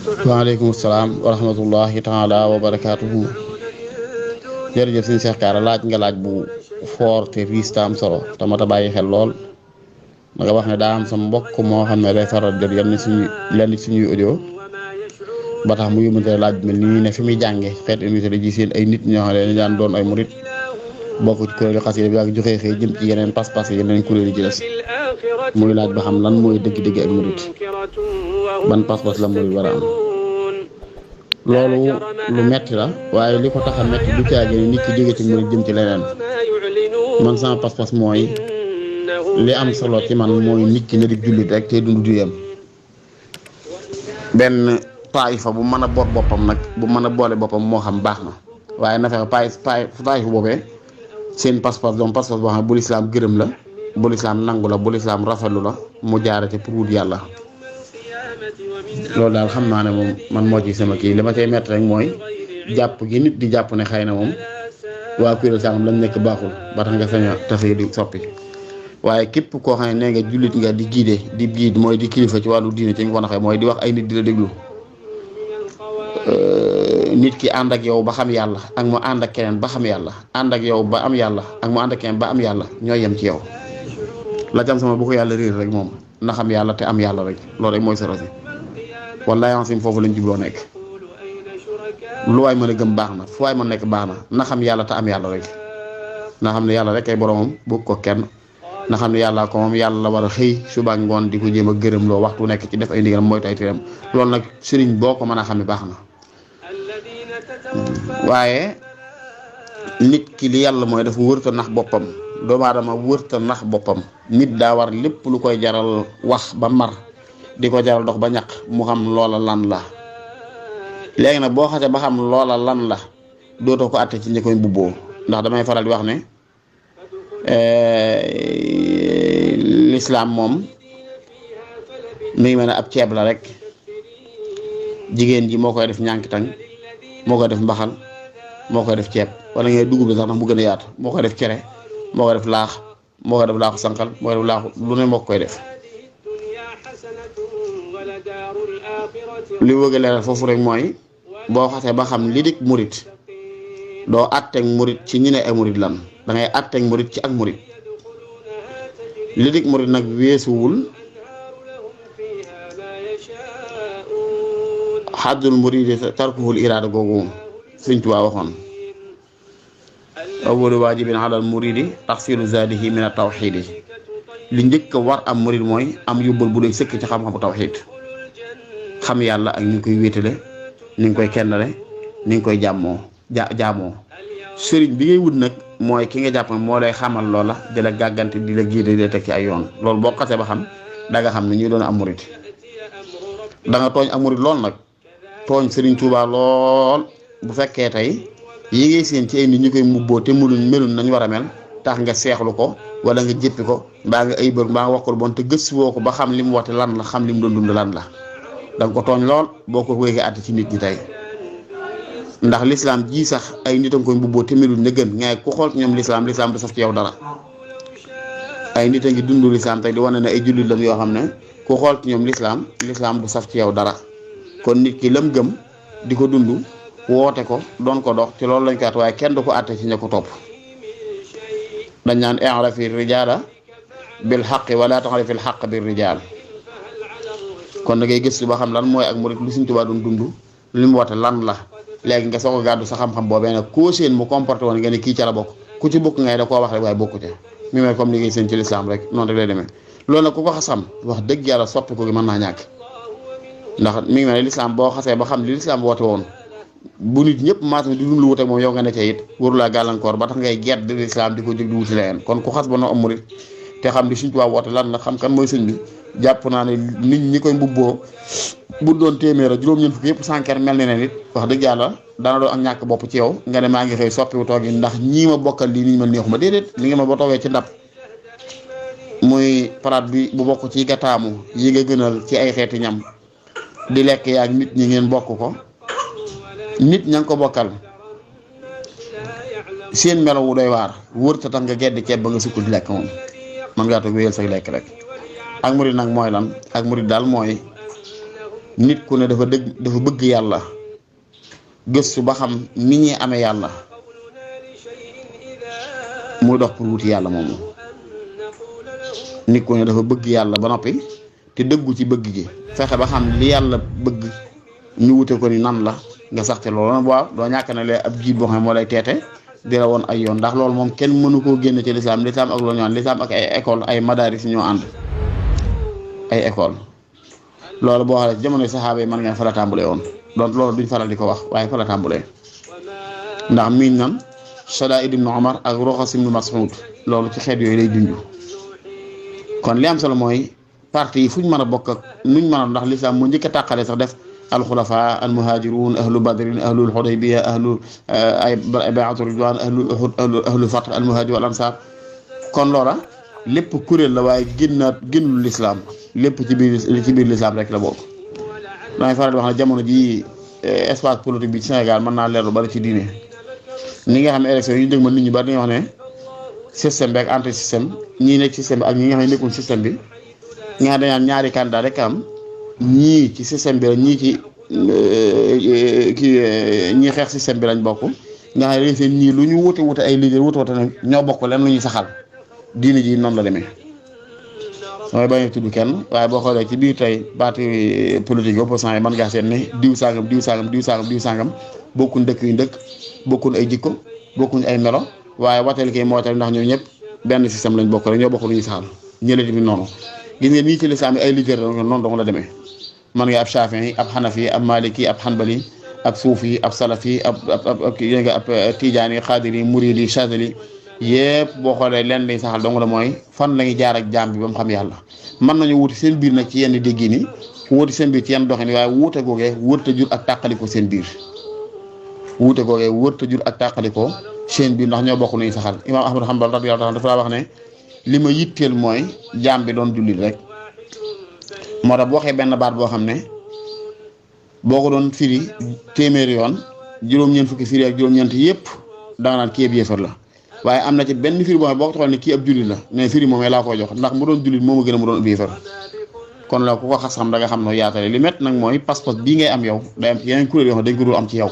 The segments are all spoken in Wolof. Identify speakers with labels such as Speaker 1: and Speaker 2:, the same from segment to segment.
Speaker 1: waaleykum salaam wa rahmatullahi taala wa barakaatuhu. jërëjëf sëñ Cheikh Kaara laaj nga laaj bu fort te riis te am solo te mat a bàyyi xel lool. nga wax ne daa am sa mbokk moo xam ne day faral jot lenn suñuy audio ba tax mu yóbbante laaj bi mel nii ne fi muy jànge xeet université ji seen ay nit ñoo xam ne dañu daan doon ay murit bokk ci kuréelu xasida bi ak joxe xëy jëm ci yeneen pas-pas yeneen kuréel yi ci des muy laaj ba xam lan mooy dëgg-dëgg ak murit ban pas-pas la murit war a am. loolu lu metti la waaye li ko tax a metti du caagi nit ki jóge ci murit jëm ci leneen. man sama pas-pas mooy li am solo ci man mooy nit ki na di jullit rek te dundu duyam. benn taayifa bu mën a boot boppam nag bu mën a boole boppam moo xam baax na waaye na fexe taayifa boobee seen pas-pas doom pas-pas boo xam ne bu lislaam gërëm la bu lislaam nangu la bu lislaam rafetlu la mu jaare ci pour wut yàlla. loolu daal xam naa ne moom man moo ci sama kii li ma cay métti rek mooy jàpp gi nit di jàpp ne xëy na moom waa kuréel sangam lañ nekk baaxul ba tax nga sañ a tase di soppi waaye képp koo xam ne nee nga jullit nga di giid mooy di kilifa ci wàllu diine ci nga ko naxee mooy di wax ay nit di la déglu. nit ki ànd ak yow ba xam yàlla ak mu ànd ak keneen ba xam yàlla ànd ak yow ba am yàlla ak mu ànd ak keneen ba am yàlla ñooy yem ci yow la jam sama bu ko yàlla réer rek moom na xam yàlla te am yàlla rek loolu rek mooy sarasi wallaay ansim foofu lañ jubloo nekk lu waay mën a gëm baax na fu waay mën nekk baax na xam yàlla te am yàlla rek na xam ne yàlla rek ay boromam bëgg ko kenn na xam ne yàlla ko moom yàlla la war a xëy suba ngoon di ko jéem a gërëm loo waxtu nekk ci def ay ndigalam mooy tay tiram loolu nag sëriñ boo ko mën a xam ne baax na waaye nit ki li yàlla mooy dafa wërta nax boppam doomu aadama wërta nax boppam nit daa war lépp lu koy jaral wax ba mar di ko jaral dox ba ñaq mu xam loola lan la léegi nag boo xasee ba xam loola lan la dootoo ko àtte ci ñi koy mbubboo ndax damay faral di wax ne lislaam moom mi ngi mel ne ab ceeb la rek jigéen ji moo koy def ñànkitang moo koy def mbaxal moo koy def ceeb wala ngay dugub bi sax ndax mu gën a yaatu moo koy def cere moo koy def laax moo koy def laaxu sànqal moo koy def laaxu lu ne moo koy def li wëgg leeral foofu rek mooy boo xasee ba xam li dik murit doo àtteeg murit ci ñi ne ay murit lan da ngay àtteeg murit ci ak murit li dik murit nag weesuwul xaddul muridi tarkuhul iraada googu Sëñ Tuubaa waxoon awwalu waajibin alal muridi taxsilu zaadihi min at-tawxiidi li njëkk a war am murid mooy am yóbbal bu doy sëkk ci xam-xamu tawxiid xam yàlla ak ni nga koy wéetale ni nga koy kennale ni nga koy jaamoo sëriñ bi ngay wut nag mooy ki nga jàpp moo lay xamal loola di la gàggante di la giide di la teg ci ay yoon loolu boo xasee ba xam da nga xam ne ñuy doon am murid da nga tooñ am murid lool nag tooñ Sëriñ Tuubaa lool bu fekkee tey yi ngay seen ci ay nit ñu koy mbubboo te melun nañ war a mel tax nga seexlu ko wala nga jëppi ko mbaa nga ayibal mbaa nga wax ko bon te gëstu woo ko ba xam li mu woote lan la xam li mu doon dund lan la da nga ko tooñ lool boo ko wéegee àtte ci nit ñi tey ndax lislaam ji sax ay nit a ngi koy mbubboo te melun ne gën ngay ku xool ñoom lislaam du saf ci yow dara ay nit a ngi dund lislaam tey di wane ne ay jullit lañ yoo xam ne ku xool ci ñoom lislaam du saf ci yow dara kon nit ki lam gëm di ko dund woote ko doon ko dox ci loolu lañ ko at waaye kenn du ko àtte ci ña ko topp dañ naan i'rafi rijaala bil xaqi wala ta'rifi al xaq bir rijaal kon da ngay gëstu ba xam lan mooy ak murit lu Sëñ Tuubaa doon dund li mu woote lan la léegi nga soog a gàddu sa xam-xam boobee nag koo seen mu comporté woon nga ne kii ca la bokk ku ci bokk ngay da koo wax rek waaye bokku ca mi mel comme li ngay seen ci lislaam rek noonu rek lay demee loolu nag ku ko xasam wax dëgg yàlla soppi ko gi mën naa ñàkk ndax mi ngi mel ne lislaam boo xasee ba xam li lislaam woote woon bu nit ñëpp maas di dund lu wut ak moom yow nga ne ca it warulaa gàllankoor ba tax ngay gedd lislaam di ko jóg di wuti leneen kon ku xas ba noo am murit te xam li Sëñ Tuubaa woote lan la xam kan mooy sëñ bi jàpp naa ne nit ñi koy mbubboo bu doon téeméer a juróom-ñeent fukk yëpp sànkeer mel ne nit wax dëgg yàlla dana doon ak ñàkk bopp ci yow nga ne maa ngi xëy soppiwu toog yi ndax ñii ma bokkal lii nii ma neexuma déedéet li nga ma ba toogee ci ndab muy paraat bi bu bokk ci gataamu yi nga gënal ci ay xeeti ñam di lekk yaak nit ñi ngeen bokk ko nit ña nga ko bokkal seen melo wu doy waar wër ta tax nga gedd ceeb ba nga sukk di lekk moom man ngaa toog wéyal say lekk rek ak murid nag mooy lan ak murid daal mooy nit ku ne dafa bëgg yàlla gëstu ba xam ni ñuy amee yàlla muy dox pour wuti yàlla moomu. nit ku ne dafa bëgg yàlla ba noppi te dëggu ci bëgg gi fexe ba xam li yàlla bëgg ñu wute ko ni nan la nga sax te loolu nag waaw doo ñàkk ne lee ab jiit boo xam ne moo lay teete di la woon ay yoon ndax loolu moom kenn mënu koo génne ci lislaam ak loolu ñoo ànd lislaam ak ay école ay madaris ñoo ànd ay école loolu boo xoolee jamonoy saxaaba yi mën ngeen fa la tàmbalee woon donc loolu duñ faral di ko wax waaye fa la tàmbalee ndax miñ nan Shadaa'id ibn Umar ak Ruxas ibn Mas'ud loolu ci xeet yooyu lay junj kon li am solo mooy parti yi fuñ mën a bokk ak nuñ mën a ndax lislaam mu njëkk a tàqale sax def alxulafa almuhajirun ahlu badrin ahlul xudaybiya ahlu ay bay'atu ridwan ahlu uhud ahlu fath almuhajir wal ansar kon loola lépp kuréel la waaye génnul lislaam lépp ci biir lislaam rek la bokk. damay faral di wax ne jamono ji espace politique bi ci Sénégal mën naa leerlu bari ci diine ni nga xam ne élection yi ñu dégg ma nit ñi bari dañuy wax ne système bi ak anti système ñii nekk système bi ak ñi nga xam ne nekkul système bi nga xam ne dañaan ñaari candidat rek am ñii ci système bi la ñii ci ñii xeex système bi lañ bokk nga xam ne seen ñii lu ñu wute ay leader wute nag ñoo bokk leen lu ñuy saxal diine ji noonu la demee. mooy bañ a tudd kenn waaye boo xoolee ci biir tey parti politique opposant yi mën ngaa seet ne diw sangam bokkuñ dëkk yu ndëkk bokkuñ ay jikko bokkuñ ay melo waaye wateel kii moo tax ndax ñoom ñëpp benn système lañ bokk rek ñoo bokk lu ñuy saxal ñële tamit noonu gis nga nii ci lislaam ay leader noonu dong la demee man nga ab Shaafi'i ab Hanafi ab Maliki ab Hanbali ab Suufi ab Salafi ab Tijaani Xaadiri Muridi Chazali yëpp boo xoolee leen lañ saxal dong la mooy fan la ñuy jaar ak jaam bi ba mu xam yàlla mën nañu wuti seen biir nag ci yenn déggi ni wuti seen biir ci yenn doxin waaye wuute googee wërta jur ak tàqaliko seen biir seen biir ndax ñoo bokk nuy saxal imaam Ahmad Hanbal radiyallahu anhu dafa wax ne li ma yitteel mooy jaam bi doon jullit rek moo tax bu waxee benn baat boo xam ne boo ko doon firi téeméeri yoon juróom-ñeent fukki firi ak juróom-ñeent yëpp danga naan kii ab yéefar la waaye am na ci benn firi boo xam ne boo ko taxal ne kii ab jullit la ne firi moom laa koy jox ndax mu doon jullit moo ma gën a mu doon ab yéefar kon la ku ko xas xam da nga xam no yaatale li met nag mooy pas-pas bii ngay am yow day am ci yeneen kuréel yoo xam dañ ko dul am ci yow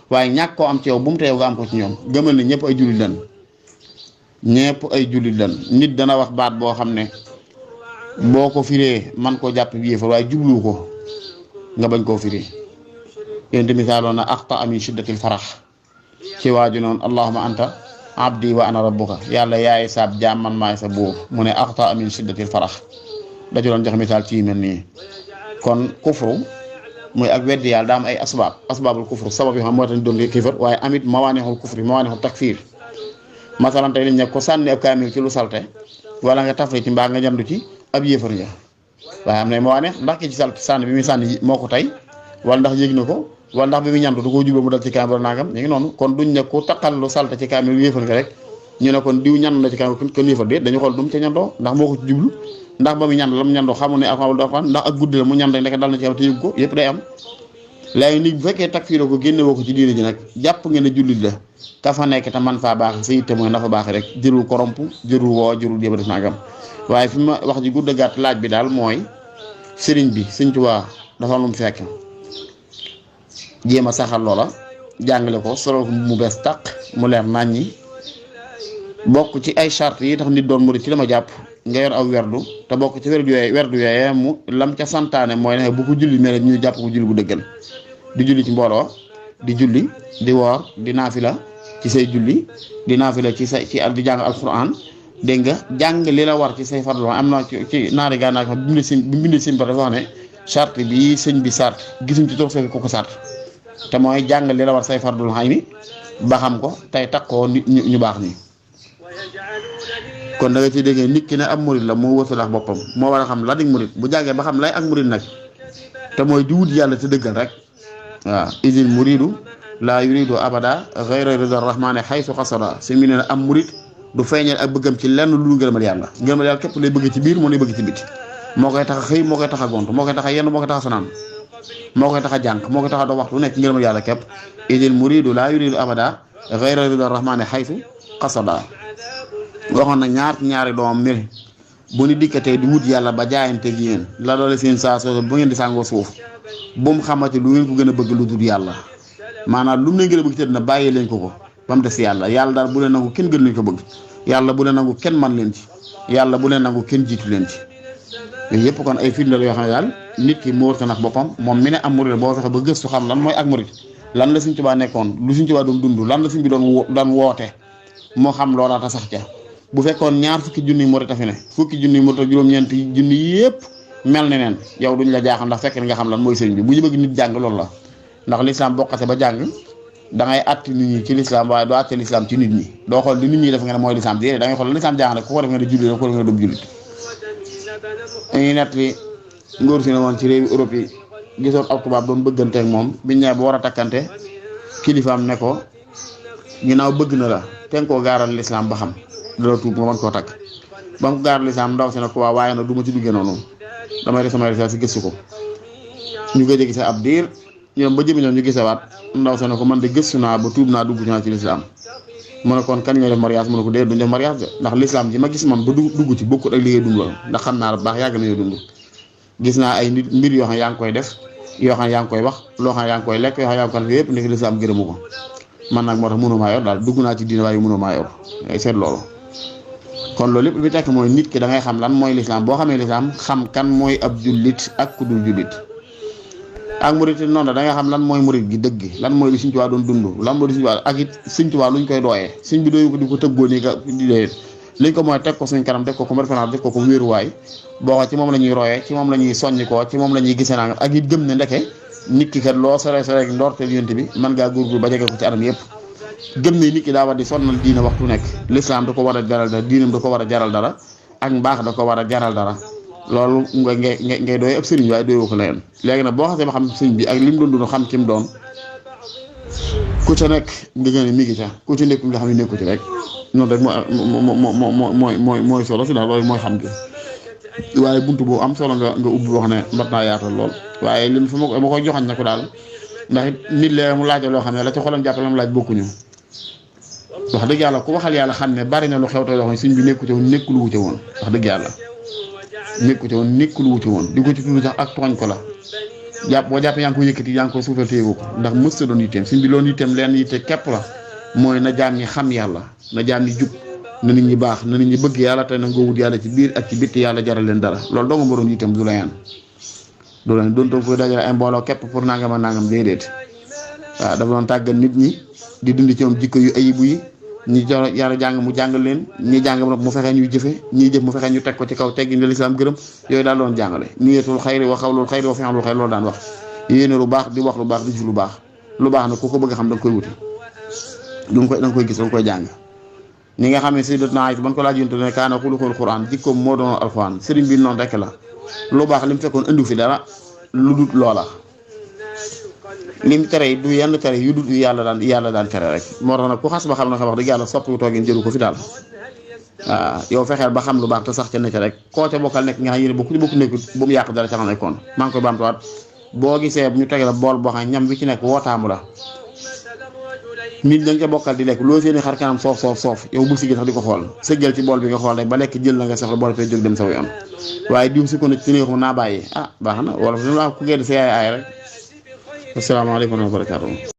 Speaker 1: waaye ñàkk koo am ci yow bu mu teew nga am ko ci ñoom gëmal ne ñëpp ay jullit lan nit dana wax baat boo xam ne boo ko firee man koo jàpp bi yéefar waaye jublu ko nga bañ koo firee yéen tamit misaaloon na axta min shiddatil farax ci waaju noonu allahumma anta abdi wa ana rabbuka yàlla yaay saab jaam man maay sa buur mu ne axta min shiddatil farax da ci doon jox misaal ci yu mel nii kon kufru muy ak weddi yàlla daa am ay asbaabul kufru sabab yoo xam moo tax ñu doon kéefar waaye amit mawaanixul kufri mawaanixul takfiir masalan tey liñ ne ko sànni ab kaamil ci lu salte wala nga tafli ci mbaa nga ñandu ci ab yéefar nga waaye am na mawaanex ndax ki ci sànni bi muy sànni moo ko tey wala ndax yëg na ko wala ndax bi muy ñandu du ko jublu mu dal ci kaamil wala nangam ñu ngi noonu kon duñ ne ku taqal lu salte ci kaamil yéefar nga rek ñu ne kon diw ñandu na ci kaamil kon yéefar déet dañu xool du mu ca ñandoo ndax moo ko ci jublu ndax ba mu ñand la mu ñandoo xamul ne alxuraan dafa ndax ak guddi la mu ñand rek dal na ci am te yëg ko yëpp day am léegi nit bu fekkee takfiiroo ko génne woo ko ci diine ji nag jàpp ngeen ne jullit la ka fa nekk te man faa baax sa yitte mooy na fa baax rek jërul koromp jërul woo jërul jéem a def nangam waaye fi ma wax ji gudd a gàtt laaj bi daal mooy sëriñ bi Sëriñ Tuubaa dafa am lu mu fekk jéem a saxal loola jàngale ko solo ko mu bees tàq mu leer naññi bokk ci ay charte yi tax nit doon murid ci dama jàpp nga yor aw werdu te bokk ci werdu yooyee mu lam ca santaane mooy ne bu ko julli mel ñu jàpp ko julli bu dëggal di julli ci mbooloo di julli di woor di naafila ci say julli di naafila ci di jàng alquran dégg nga jàng li la war ci say farlu am na ci naari gànnaar ko bi mbindi sim ba dafa wax ne charte bi sëñ bi sart gisuñ ci toog fekk ko sart te mooy jàng li la war say fardul xay ni ba xam ko tey takkoo nit ñu baax nii kon da nga ci déggee nit ki ne ab murid la moo wërsalax boppam moo war a xam la di murid bu jàngee ba xam lay ak murid nag te mooy di wut yàlla te dëggal rek waaw isil muridu laa yuridu abada ghayra rida rahmani haythu qasada si mu ne am murid du feeñal ak bëggam ci lenn lu ngërëmal yàlla képp lay bëgg ci biir moo lay bëgg ci biti moo koy tax a xëy moo koy tax a gont moo koy tax a yenn moo koy tax a fanaan moo koy tax a jànk moo koy tax a dox waxtu nekk ngërëmal yàlla képp isil muridu laa yuridu abada ghayra rida rahmani haythu qasada waxoon na ñaari doomam mbir bu ñu dikkatee di wut yàlla ba jaayante gi yéen la doole seen saa soo bu ngeen di sàngoo suuf bu mu xamante lu ngeen ko gën a bëgg lu dul yàlla maanaam lu mu leen gën a bëgg te dina bàyyi leen ko ba mu des yàlla yàlla daal bu leen nangu kenn gën leen ko bëgg yàlla bu leen nangu kenn man leen ci yàlla bu leen nangu kenn jiitu leen ci yooyu yëpp kon ay firnde la yoo xam ne daal nit ki mu wërta nax boppam moom mi ne am murid boo fexe ba gëstu xam lan mooy ak murid lan la Sëñ Tuubaa nekkoon lu Sëñ Tuubaa doon dund lan la sëñ bi doon woote moo xam loola ta sax ca bu fekkoon ñaar fukki junni murid a fi ne fukki junni murid ak juróom-ñeenti junni yëpp mel ne neen yow duñ la jaaxal ndax fekk nga xam lan mooy sëriñ bi bu ñu bëgg nit jàng loolu la ndax lislaam bokkate ba jàng da ngay àtt nit ñi ci lislaam waaye doo àtte lislaam ci nit ñi doo xool li nit ñi def nga ne mooy lislaam déedéet da ngay xool lislaam jàng rek ku ko def nga ne jullit la ku ko def nga ne doomu jullit dañuy nett li ngóor si ne woon ci réewi Europe yi gisoon ab tubaab doon bëggante ak moom biñ ñëwee ba war a takkante kilifaam ne ko ginnaaw bëgg na la te nga koo gaaral lislaam ba xam dala tuub nga mën koo takk ba mu ko gaaral lislaam ndaw si ne ko waa waaye nag du ma ci duggee noonu damay def samay recherche si gëstu ko ñu gëj a gisee ab diir ñoom ba jëmi ñoom ñu gisewaat ndaw sa ne ko man de gëstu naa ba tuub naa dugg naa ci lislaam mu ne kon kan ñooy def mariage mu ne ko déet duñ def mariage de ndax lislaam ji ma gis man ba dugg ci bokkut ak li ngay dund la ndax xam naa la baax yàgg nañoo dund gis naa ay nit mbir yoo xam ne yaa ngi koy def yoo xam ne yaa ngi koy wax loo xam ne yaa ngi koy lekk yoo xam ne yaa ngi koy def yëpp nekk lislaam gërëmu ko man nag moo tax mënoo maa yor daal dugg naa ci diine waaye mënoo maa yor ngay seet loolu kon loolu lépp li tekk mooy nit ki da ngay xam lan mooy lislaam boo xamee lislaam xam kan mooy ab jullit ak ku dul jullit ak murit noonu la da nga xam lan mooy murit gi dëgg lan mooy li Sëñ Tuubaa doon dund lan mooy li Sëñ Tuubaa ak it Sëñ Tuubaa luñ koy dooyee sëñ bi dooyu ko di ko tëggoo nii ka di déedéet liñ ko mooy teg ko suñ kanam def ko comme référence def ko comme wéeruwaay boo xam ci moom la ñuy royee ci moom la ñuy soññi ko ci moom la ñuy gisee naa ak it gëm ne ndeke nit ki kat loo sore rek ndoorteel yonent bi mën ngaa góorgóorlu ba jege ko ci anam yëpp gëm ne nit ki daa war di sonnal diine waxtu nekk l'islam da ko war a jaral dara diinam da ko war a jaral dara ak mbaax da ko war a jaral dara loolu ngay doy ab sëriñ waaye doyoo ko leneen léegi nag boo xasee ba xam sëriñ bi ak li mu doon dund xam ki mu doon ku ca nekk nga gën a mi ngi ca ku ci nekk nga xam ne nekku ci rek noonu rek mooy solo si daal loolu mooy xam gi waaye buntu boobu am solo nga ubbi wax ne mbat naa yaatal lool waaye lim fi ma koy joxañ na ko daal ndax nit lee mu laaj loo xam ne la ci xolam jàpp la mu laaj bokkuñu wax dëgg yàlla ku waxal yàlla xam ne bari na lu xew te yoo xam ne sëriñ bi nekkute woon nekkul wuute woon wax dëgg yàlla nekkute woon nekkul wuute woon di ko ci tudd sax ak tooñ ko la jàpp boo jàpp yaa ngi ko yëkkati yaa ngi ko suufal téye ko ndax mës ta doon yitteem sëriñ bi loolu yitteem leen yitte képp la mooy na jaam ñi xam yàlla na jaam ñi jub na nit ñi baax na nit ñi bëgg yàlla te na nga wut yàlla ci biir ak ci bitti yàlla jaral leen dara loolu doo nga ma doon yitteem du la yaan du la doon toog koy dajale ay mbooloo képp pour nangam a nangam déedéet waaw dafa doon tàggal nit ñi di dund ci moom jikko yu ayibu yi ñi yàlla jàng mu jàngal leen ñi jàng mu fexe ñuy jëfe ñiy jëf mu fexe ñu teg ko ci kaw teggi ni lislaam gërëm yooyu daal doon jàngale niyatul xayri wa xawlul xayri wa fi'lul xayri loolu daan wax yéene lu baax di wax lu baax di jëf lu baax nag ku ko bëgg a xam da nga koy wuti da nga koy gis da nga koy jàng ñi nga xam ne sayyidatuna Aïcha ban ko laaj yonte ne kaana xuluqul Qur'an jikkoom moo doon alxuraan sëriñ bi noonu rek la lu baax li mu fekkoon andiw fi dara lu dut loola lim tere du yenn tere yu dut yàlla daan tere rek moo tax nag ku xas ba xam na wax dëgg yàlla soppi toogin jëlu ko fi daal waaw yow fexeel ba xam lu baax te sax ca nekk rek koo ca bokkal nekk nga xam yéen bokku nekkul bu mu yàq dara ca xam nekkoon maa ngi koy baamtuwaat boo gisee ñu tege la bool boo xam ñam bi ci nekk wootaamu la nit da nga ca bokkal di lekk loo seeni xar kanam soof yow bul si gi sax di ko xool sëggal ci bool bi nga xool rek ba lekk jël la nga soxla bool fee jóg dem saw yoon waaye diw si ko ne ci neexu naa bàyyi baax na wala ku ngeen sa yaay aay rek asalaamaaleykum wa rahmatulah.